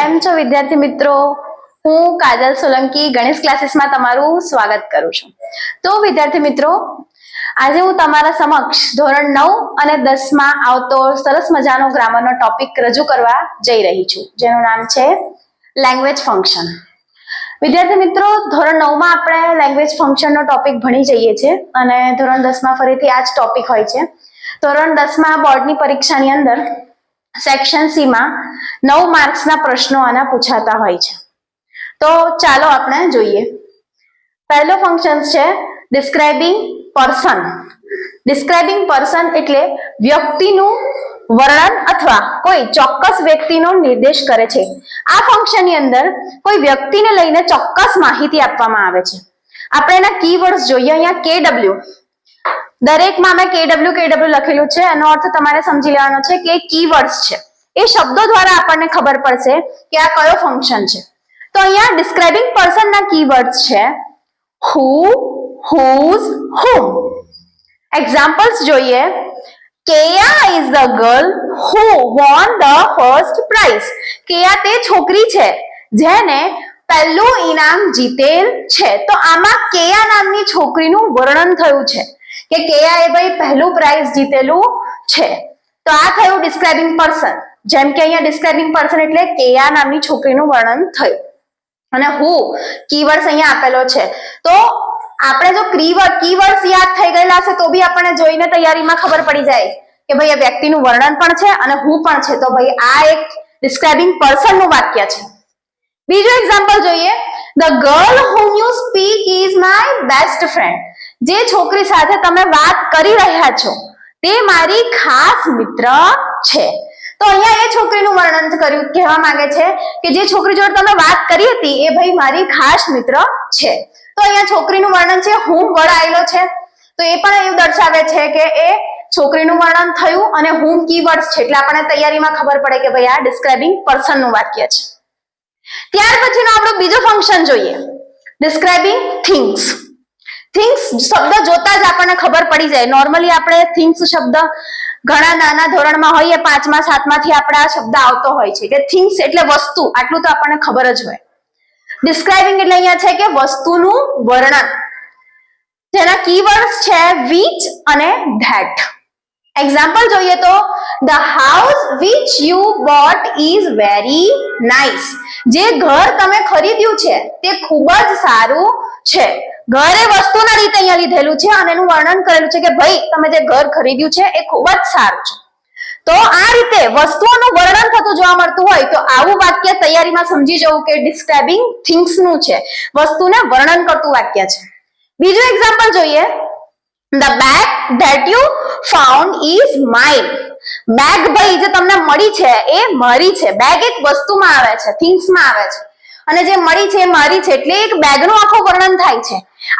કેમ છો વિદ્યાર્થી મિત્રો? હું કાજલ સોલંકી ગણેશ ક્લાસીસમાં તમારું સ્વાગત કરું છું. તો વિદ્યાર્થી મિત્રો, આજે હું તમારા સમક્ષ ધોરણ 9 અને 10 માં આવતો સરસ મજાનો ગ્રામરનો ટોપિક રજૂ કરવા જઈ રહી છું, જેનું નામ છે લેંગ્વેજ ફંક્શન. વિદ્યાર્થી મિત્રો, ધોરણ 9 માં આપણે લેંગ્વેજ ફંક્શનનો ટોપિક ભણી જઈએ છીએ અને ધોરણ 10 માં ફરીથી આ જ ટોપિક હોય છે. ધોરણ 10 માં બોર્ડની પરીક્ષાની અંદર સેક્શન સી માં 9 માર્ક્સના પ્રશ્નો આના પૂછાતા હોય છે. તો ચાલો આપણે જોઈએ. પહેલો ફંક્શન છે ડિસ્ક્રાઇબિંગ પર્સન. ડિસ્ક્રાઇબિંગ પર્સન એટલે વ્યક્તિનું વર્ણન અથવા કોઈ ચોક્કસ વ્યક્તિનો નિર્દેશ કરે છે. આ ફંક્શનની અંદર કોઈ વ્યક્તિને લઈને ચોક્કસ માહિતી આપવામાં આવે છે. આપણે એના કીવર્ડ્સ જોઈએ. અહીંયા KW, દરેકમાં મેં KW લખેલું છે. એનો અર્થ તમારે સમજી લેવાનો છે કે કીવર્ડ્સ છે. એ શબ્દો દ્વારા આપણને ખબર પડશે કે આ કયો ફંક્શન છે. તો અહીંયા ડિસ્ક્રાઇબિંગ પર્સનના કીવર્ડ્સ છે who, whose, whom. એક્ઝામ્પલ્સ જોઈએ. Keya is the girl who won the first prize. કેયા તે છોકરી છે જેને પહેલું ઇનામ જીતેલ છે. તો આમાં કેયા નામની છોકરીનું વર્ણન થયું છે કે કેયાએ ભાઈ પહેલું પ્રાઇઝ જીતેલું છે. તો આ થયું ડિસ્ક્રાઇબિંગ પર્સન. જેમ કે અહીંયા ડિસ્ક્રાઇબિંગ પર્સન એટલે કેયા નામની છોકરીનું વર્ણન થયું. અને who કીવર્ડ્સ અહીંયા આપેલો છે. તો આપણે જો કીવર્ડ્સ યાદ થઈ ગયેલા હશે તો બી આપણને જોઈને તૈયારીમાં ખબર પડી જાય કે ભાઈ આ વ્યક્તિનું વર્ણન પણ છે અને who પણ છે. તો ભાઈ આ એક ડિસ્ક્રાઇબિંગ પર્સન નું વાક્ય છે. બીજું એક્ઝામ્પલ જોઈએ. The girl whom you speak is my best friend. જે છોકરી સાથે તમે વાત કરી રહ્યા છો તે મારી ખાસ મિત્ર છે. તો અહીંયા એ છોકરીનું વર્ણન કર્યું, કહેવા માંગે છે કે જે છોકરી જોડે તમે વાત કરી હતી એ ભાઈ મારી ખાસ મિત્ર છે. તો અહીંયા છોકરીનું વર્ણન છે whom વર્ડ આવેલો છે. તો એ પણ એવું દર્શાવે છે કે એ છોકરીનું વર્ણન થયું અને whom કીવર્ડ્સ છે એટલે આપણને તૈયારીમાં ખબર પડે કે ભાઈ આ ડિસ્ક્રાઇબિંગ પર્સન નું વાક્ય છે. ત્યાર પછીનો આપણો બીજો ફંક્શન જોઈએ, ડિસ્ક્રાઇબિંગ થિંગ્સ. થિંગ્સ શબ્દ જોતા જ આપણને ખબર પડી જાય. નોર્મલી આપણે થિંગ્સ શબ્દ ઘણા નાના ધોરણમાં હોઈએ, 5મા 7માથી આપણે આ શબ્દ આવતો હોય છે કે થિંગ્સ એટલે વસ્તુ. આટલું તો આપણને ખબર જ હોય. ડિસ્ક્રાઇબિંગ એટલે અહીંયા છે કે વસ્તુનું વર્ણન. જેના કીવર્ડ્સ છે which અને that. એક્ઝામ્પલ જોઈએ તો the house which you bought is very nice. જે ઘર તમે ખરીદ્યું છે તે ખૂબ જ સારું છે. ઘર એ વસ્તુના રીતે અહીંયા લીધેલું છે અને એનું વર્ણન કરેલું છે કે ભાઈ તમે જે ઘર ખરીદ્યું છે એ ખૂબ જ સારું છે. તો આ રીતે વસ્તુઓનું વર્ણન થતું જોવા મળતું હોય તો આવું વાક્ય તૈયારીમાં સમજી જવું કે ડિસ્ક્રાઇબિંગ થિંગ્સ નું છે, વસ્તુને વર્ણન કરતું વાક્ય છે. બીજું એક્ઝામ્પલ જોઈએ. The bag that you found is mine. Bag ભાઈ જે તમને મળી છે એ મારી છે. બેગ એક વસ્તુમાં આવે છે, થિંગ્સમાં આવે છે, અને જે મળી છે એ મારી છે એટલે એક બેગનું આખું વર્ણન થાય છે.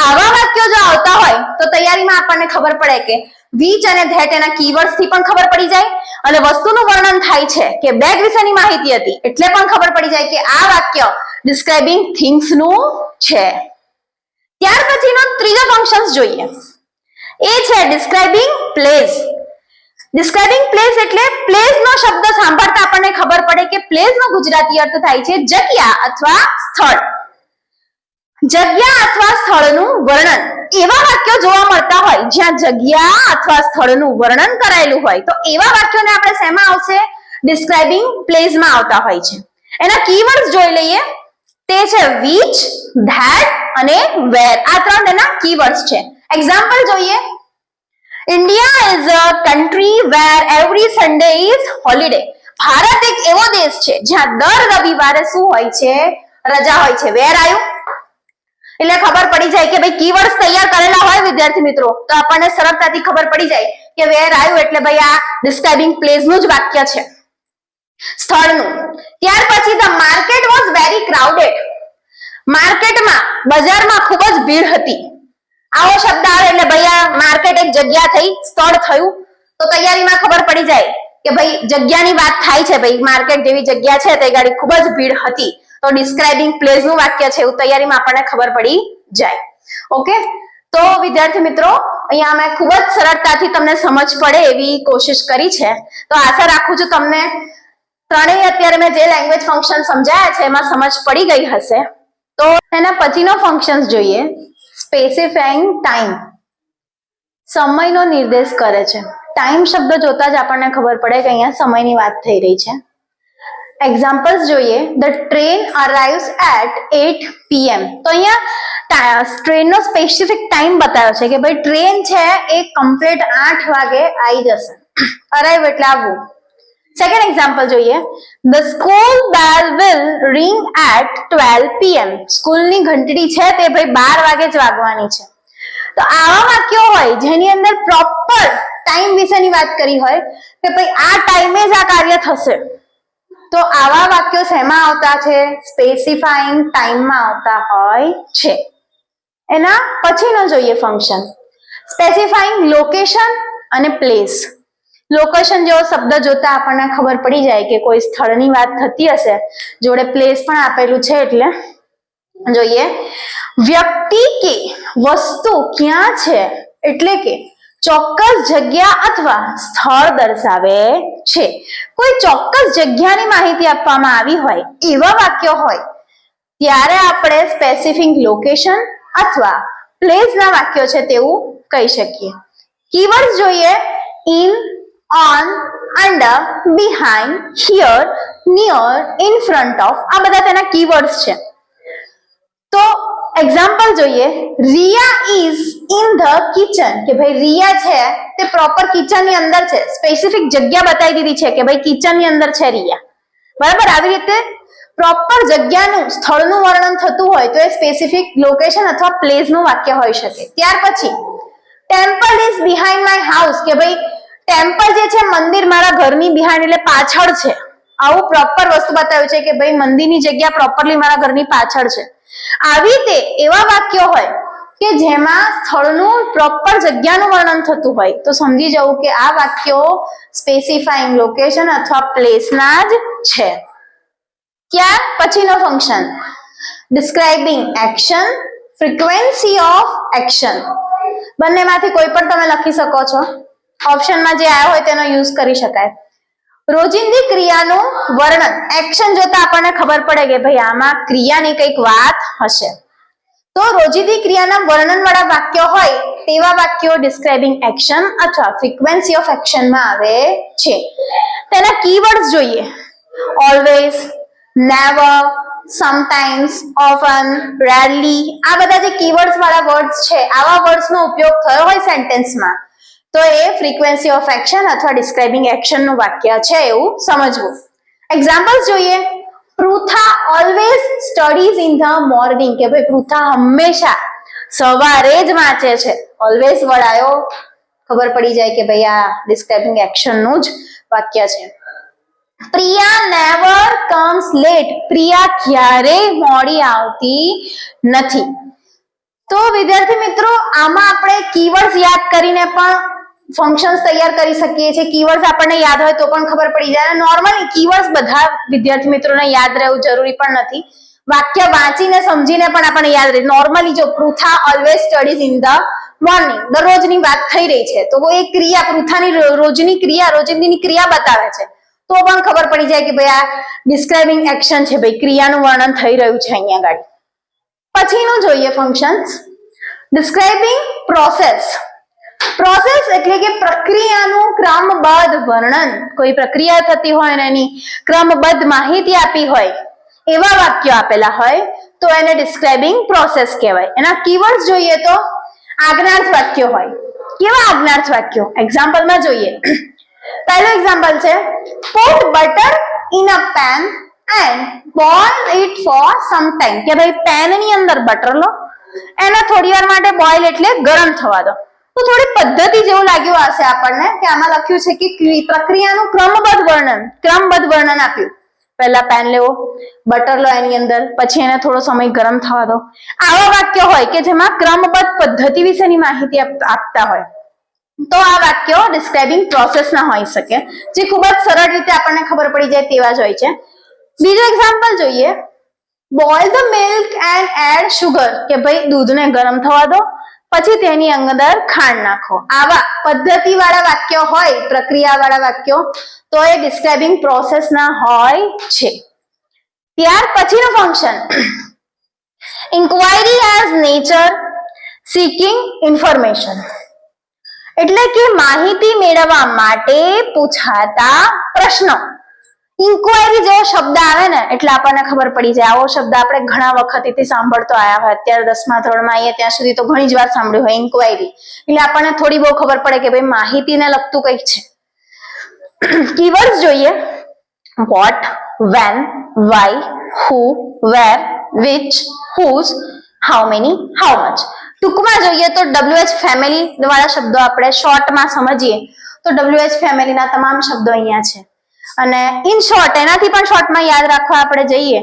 આવા વાક્યો જો આવતા હોય તો તૈયારીમાં આપણને ખબર પડે કે which અને that એના કીવર્ડ્સ થી પણ ખબર પડી જાય અને વસ્તુનું વર્ણન થાય છે કે બેગ વિશેની માહિતી હતી એટલે પણ ખબર પડી જાય કે આ વાક્ય ડિસ્ક્રાઇબિંગ થિંગ્સ નું છે. ત્યાર પછીનો ત્રીજો ફંક્શન જોઈએ, એ છે ડિસ્ક્રાઇબિંગ પ્લેસ. ડિસ્ક્રાઇબિંગ પ્લેસ એટલે પ્લેસ નો શબ્દ સાંભળતા આપણને ખબર પડે કે પ્લેસ નો ગુજરાતી અર્થ થાય છે જગ્યા અથવા સ્થળ. જગ્યા અથવા સ્થળનું વર્ણન. એવા વાક્યો જોવા મળતા હોય જ્યાં જગ્યા અથવા સ્થળનું વર્ણન કરાયેલું હોય તો એવા વાક્યોને આપણે શેમાં આવશે? ડિસ્ક્રાઇબિંગ પ્લેસમાં આવતા હોય છે. એના કીવર્ડ્સ જોઈ લઈએ. તે છે which, that અને where. આ ત્રણ એના કીવર્ડ્સ છે. એક્ઝામ્પલ જોઈએ. India is a country where every Sunday is holiday. Bharat એક એવો દેશ છે જ્યાં દર રવિવારે શું હોય છે? રજા હોય છે. where આવ્યું એટલે ખબર પડી જાય કે ભાઈ કીવર્ડ્સ તૈયાર કરેલા હોય વિદ્યાર્થી મિત્રો તો આપણને સરળતાથી ખબર પડી જાય કે where આવ્યું એટલે ભાઈ આ ડિસ્ક્રાઇબિંગ પ્લેસ નું જ વાક્ય છે, સ્થળનું. ત્યાર પછી the market was very crowded. માર્કેટમાં, બજારમાં ખૂબ જ ભીડ હતી. આવો શબ્દ આવે એટલે ભાઈ આ માર્કેટ એક જગ્યા થઈ, સ્થળ થયું. તો તૈયારીમાં ખબર પડી જાય કે ભાઈ જગ્યાની વાત થાય છે, ભાઈ માર્કેટ જેવી જગ્યા છે તે ગાડી ખૂબ જ ભીડ હતી. તો ડિસ્ક્રાઇબિંગ પ્લેસ નું વાક્ય છે એવું તૈયારીમાં આપણને ખબર પડી જાય. ઓકે, તો વિદ્યાર્થી મિત્રો અહીંયા મેં ખૂબ જ સરળતાથી તમને સમજ પડે એવી કોશિશ કરી છે. તો આશા રાખું છું તમને ત્રણેય અત્યારે મેં જે લેંગ્વેજ ફંક્શન સમજાયા છે એમાં સમજ પડી ગઈ હશે. તો એના પછીનો ફંક્શન્સ જોઈએ. સ્પેસિફાઈંગ ટાઈમ, સમયનો નિર્દેશ કરે છે. ટાઈમ શબ્દ જોતા જ આપણને ખબર પડે કે અહીંયા સમયની વાત થઈ રહી છે. એક્ઝામ્પલ્સ જોઈએ. The train arrives at 8 PM. તો અહીંયા ટ્રેનનો સ્પેસિફિક ટાઈમ બતાવ્યો છે કે ભાઈ ટ્રેન છે એ કમ્પ્લીટ 8 વાગે આવી જશે. અરાઇવ એટલે આવવું. સેકન્ડ એક્ઝામ્પલ જોઈએ. The school bell will ring at 12 PM. સ્કૂલની ઘંટડી છે તે ભાઈ 12 વાગે જ વાગવાની છે. તો આવા વાક્યો હોય જેની અંદર પ્રોપર ટાઈમ વિશેની વાત કરી હોય કે ભાઈ આ ટાઈમે જ આ કાર્ય થશે, તો આવા વાક્યો શેમાં આવતા છે? સ્પેસિફાઈંગ ટાઈમમાં આવતા હોય છે. એના પછીનો જોઈએ ફંક્શન સ્પેસિફાઈંગ લોકેશન અને પ્લેસ. લોકેશન જેવો શબ્દ જોતા આપણને ખબર પડી જાય કે કોઈ સ્થળની વાત થતી હશે, જોડે પ્લેસ પણ આપેલું છે એટલે જોઈએ. વ્યક્તિ કે વસ્તુ ક્યાં છે એટલે કે ચોક્કસ જગ્યા અથવા સ્થળ દર્શાવે છે. કોઈ ચોક્કસ જગ્યાની માહિતી આપવામાં આવી હોય એવા વાક્યો હોય ત્યારે આપણે સ્પેસિફિક લોકેશન અથવા પ્લેસના વાક્યો છે તેવું કહી શકીએ. કીવર્ડ્સ જોઈએ. In, on, under, behind, here, near, in front of, આ બધા તેના કીવર્ડ્સ છે. તો એક્ઝામ્પલ જોઈએ. Riya is in the kitchen, કે ભાઈ રિયા છે તે પ્રોપર કિચન ની અંદર છે. સ્પેસિફિક જગ્યા બતાવી દીધી છે કે ભાઈ કિચન ની અંદર છે રિયા. બરાબર, આવી રીતે પ્રોપર જગ્યાનું સ્થળનું વર્ણન થતું હોય તો એ સ્પેસિફિક લોકેશન અથવા પ્લેસ નું વાક્ય હોઈ શકે. ત્યાર પછી temple is behind my house, કે ભાઈ ટેમ્પલ જે છે મંદિર મારા ઘરની બિહાઇન્ડ એટલે પાછળ છે. આવું પ્રોપર વસ્તુ બતાવ્યું છે કે ભાઈ મંદિરની જગ્યા પ્રોપરલી મારા ઘરની પાછળ છે. આવી રીતે એવા વાક્યો હોય કે જેમાં સ્થળનું પ્રોપર જગ્યાનું વર્ણન થતું હોય તો સમજી જવું કે આ વાક્યો સ્પેસિફાઈંગ લોકેશન અથવા પ્લેસના જ છે. ત્યાર પછીનો function describing action, frequency of action. બંનેમાંથી કોઈ પણ તમે લખી શકો છો. ઓપ્શનમાં જે આવ્યો હોય તેનો યુઝ કરી શકાય. રોજિંદી ક્રિયાનું વર્ણન, એક્શન જોતા આપણને ખબર પડે કે ભાઈ આમાં ક્રિયાની કંઈક વાત હશે. તો રોજિંદી ક્રિયાના વર્ણન વાળા વાક્યો હોય તેવા વાક્યો ડિસ્ક્રાઇબિંગ એક્શન અથવા ફ્રીક્વન્સી ઓફ એક્શનમાં આવે છે. તેના કીવર્ડ્સ જોઈએ. Always, never, sometimes, often, rarely, આ બધા જે કીવર્ડ્સ વાળા વર્ડ્સ છે આવા વર્ડ્સનો ઉપયોગ થયો હોય સેન્ટેન્સમાં તો એ ફ્રીક્વન્સી ઓફ એક્શન અથવા ડિસ્ક્રાઇબિંગ એક્શન નું વાક્ય છે એવું સમજવું. એક્ઝામ્પલ્સ જોઈએ. Pritha always studies in the morning, કે ભાઈ પૃથા હંમેશા સવારે જ વાંચે છે. ઓલવેઝ વર્ડ આવ્યો, ખબર પડી જાય કે ભાઈ આ ડિસ્ક્રાઇબિંગ એક્શન નું જ વાક્ય છે. Priya never comes late, Priya ક્યારેય મોડી આવતી નથી. તો વિદ્યાર્થી મિત્રો આમાં આપણે કીવર્ડ્સ યાદ કરીને પણ ફંક્શન્સ તૈયાર કરી શકીએ છીએ. કીવર્ડ્સ આપણને યાદ હોય તો પણ ખબર પડી જાય. નોર્મલી કીવર્ડ્સ બધા વિદ્યાર્થી મિત્રોને યાદ રહેવું જરૂરી પણ નથી. વાક્ય વાંચીને સમજીને પણ આપણને યાદ રહે. નોર્મલી જો Pritha always studies in the morning, દરરોજની વાત થઈ રહી છે તો એ ક્રિયા પૃથાની રોજની ક્રિયા, રોજિંદીની ક્રિયા બતાવે છે તો પણ ખબર પડી જાય કે ભાઈ આ ડિસ્ક્રાઇબિંગ એક્શન છે, ભાઈ ક્રિયાનું વર્ણન થઈ રહ્યું છે અહીંયા આગળ. પછીનું જોઈએ ફંક્શન્સ ડિસ્ક્રાઇબિંગ પ્રોસેસ. પ્રોસેસ એટલે કે પ્રક્રિયાનું ક્રમબદ્ધ વર્ણન. કોઈ પ્રક્રિયા થતી હોય અને એની ક્રમબદ્ધ માહિતી આપી હોય એવા વાક્યો આપેલા હોય તો એને ડિસ્ક્રાઇબિંગ પ્રોસેસ કહેવાય. એના કીવર્ડ્સ જોઈએ તો આજ્ઞાર્થ વાક્યો હોય. કેવા આજ્ઞાર્થ વાક્યો? એક્ઝામ્પલમાં જોઈએ. પહેલું એક્ઝામ્પલ છે put butter in a pan and boil it for some time, કે ભાઈ પેન ની અંદર બટર લો, એને થોડી વાર માટે બોઇલ એટલે ગરમ થવા દો. તો થોડી પદ્ધતિ જેવું લાગ્યું હશે આપણને કે આમાં લખ્યું છે કે પ્રક્રિયાનું ક્રમબદ્ધ વર્ણન આપ્યું. પહેલા પેન લેવો, બટર લો એની અંદર, પછી એને થોડો સમય ગરમ થવા દો. આવા વાક્યો હોય કે જેમાં ક્રમબદ્ધ પદ્ધતિ વિશેની માહિતી આપતા હોય તો આ વાક્યો ડિસ્ક્રાઇબિંગ પ્રોસેસ ના હોઈ શકે, જે ખૂબ જ સરળ રીતે આપણને ખબર પડી જાય તેવા જ હોય છે. બીજો એક્ઝામ્પલ જોઈએ. Boil the milk and add sugar, કે ભાઈ દૂધને ગરમ થવા દો પછી તેની અંદર ખાંડ નાખો. આવા પદ્ધતિ વાળા વાક્યો હોય, પ્રક્રિયા વાળા વાક્યો તો એ ડિસ્ક્રાઇબિંગ પ્રોસેસ ના હોય છે. ત્યાર પછીનું function inquiry as nature seeking information, એટલે કે માહિતી મેળવવા માટે પૂછાતા પ્રશ્નો. ઇન્ક્વાયરી જેવો શબ્દ આવે ને એટલે આપણને ખબર પડી જાય. આવો શબ્દ આપણે ઘણા વખતથી સાંભળતો આવ્યા હોય. અત્યારે 10મા ધોરણમાં આવીએ ત્યાં સુધી તો ઘણી જ વાર સાંભળ્યું હોય ઇન્ક્વાયરી. એટલે આપણને થોડી બહુ ખબર પડે કે ભાઈ માહિતીને લગતું કંઈક છે. કીવર્ડ્સ જોઈએ. What, when, why, who, where, which, whose, how many, how much. ટૂંકમાં જોઈએ તો WH ફેમિલી વાળા શબ્દો આપણે શોર્ટમાં સમજીએ તો WH ફેમિલીના તમામ શબ્દો અહીંયા છે. અને ઇન શોર્ટ એનાથી પણ શોર્ટમાં યાદ રાખવા આપણે જઈએ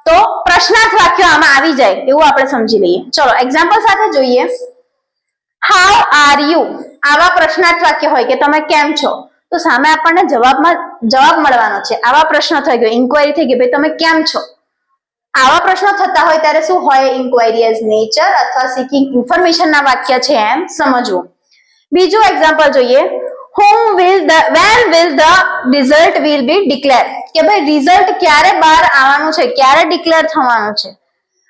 તો પ્રશ્નાર્થ વાક્યો આમાં આવી જાય એવું આપણે સમજી લઈએ. ચલો એક્ઝામ્પલ સાથે જોઈએ. હાઉ આર યુ આવા પ્રશ્નાર્થ વાક્ય હોય કે તમે કેમ છો, તો સામે આપણને જવાબ મળવાનો છે. આવા પ્રશ્ન થઈ ગયો, ઇન્ક્વાયરી થઈ ગઈ, ભાઈ તમે કેમ છો. આવા પ્રશ્નો થતા હોય ત્યારે શું હોય? ઇન્ક્વાયરી એઝ નેચર અથવા સિકિંગ ઇન્ફોર્મેશન ના વાક્ય છે એમ સમજવું. બીજું એક્ઝામ્પલ જોઈએ. when will the result will be declared, કે ભાઈ રિઝલ્ટ ક્યારે બહાર આવવાનું છે, ક્યારે ડિક્લેર થવાનું છે.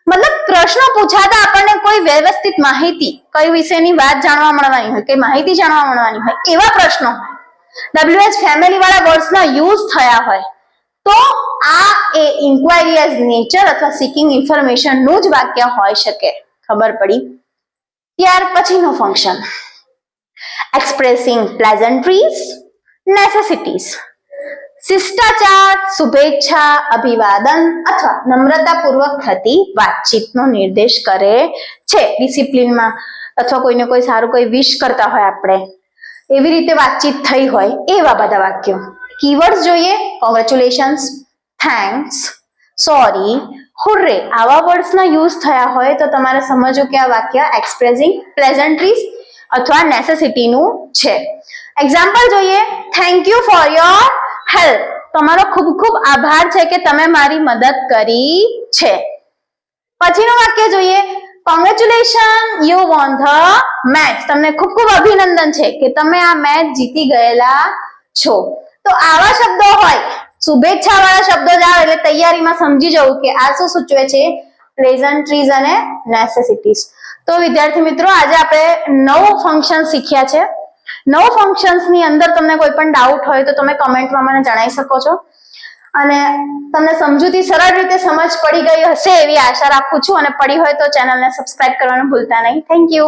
મતલબ પ્રશ્નો પૂછાતા આપણને કોઈ વ્યવસ્થિત માહિતી કઈ વિશેની વાત જાણવા મળવાની હોય, કઈ માહિતી જાણવા મળવાની હોય એવા પ્રશ્નો હોય. WH ફેમિલી વાળા વર્ડ્સના યુઝ થયા હોય તો આ એ ઇન્ક્વાયરી એઝ નેચર અથવા સિકિંગ ઇન્ફોર્મેશન નું જ વાક્ય હોઈ શકે. ખબર પડી? ત્યાર પછીનું ફંક્શન એક્સપ્રેસિંગ પ્લેઝન્ટ્રીઝ, નેસેસિટીઝ. શિષ્ટાચાર, શુભેચ્છા, અભિવાદન અથવા નમ્રતાપૂર્વક થતી વાતચીતનો નિર્દેશ કરે છે. ડિસિપ્લિનમાં અથવા કોઈને કોઈ સારું કોઈ વિશ કરતા હોય આપણે એવી રીતે વાતચીત થઈ હોય એવા બધા વાક્યો. કીવર્ડ્સ જોઈએ. કોંગ્રેચ્યુલેશન્સ, થેન્ક્સ, સોરી, હુર્રે આવા વર્ડ્સના યુઝ થયા હોય તો તમારે સમજવું કે આ વાક્ય એક્સપ્રેસિંગ પ્લેઝન્ટ્રીઝ અથવા નેસેસિટીનું છે. એક્ઝામ્પલ જોઈએ. Thank you for your help, તમારો ખૂબ ખૂબ આભાર છે કે તમે મારી મદદ કરી છે. પછીનું વાક્ય જોઈએ. Congratulation you won the match, તમને ખૂબ ખૂબ અભિનંદન છે કે તમે આ મેચ જીતી ગયેલા છો. તો આવા શબ્દો હોય, શુભેચ્છા વાળા શબ્દો જ આવે એટલે તૈયારીમાં સમજી જવું કે આ શું સૂચવે છે? પ્લેઝન્ટ્રીઝ અને નેસેસિટીઝ. તો વિદ્યાર્થી મિત્રો આજે આપણે 9 ફંક્શન શીખ્યા છે. 9 ફંક્શન્સ ની અંદર તમને કોઈ પણ ડાઉટ હોય તો તમે કમેન્ટમાં મને જણાવી શકો છો. અને તમને સમજૂતી સરળ રીતે સમજ પડી ગઈ હશે એવી આશા રાખું છું. અને પડી હોય તો ચેનલને સબસ્ક્રાઇબ કરવાનું ભૂલતા નહીં. Thank you.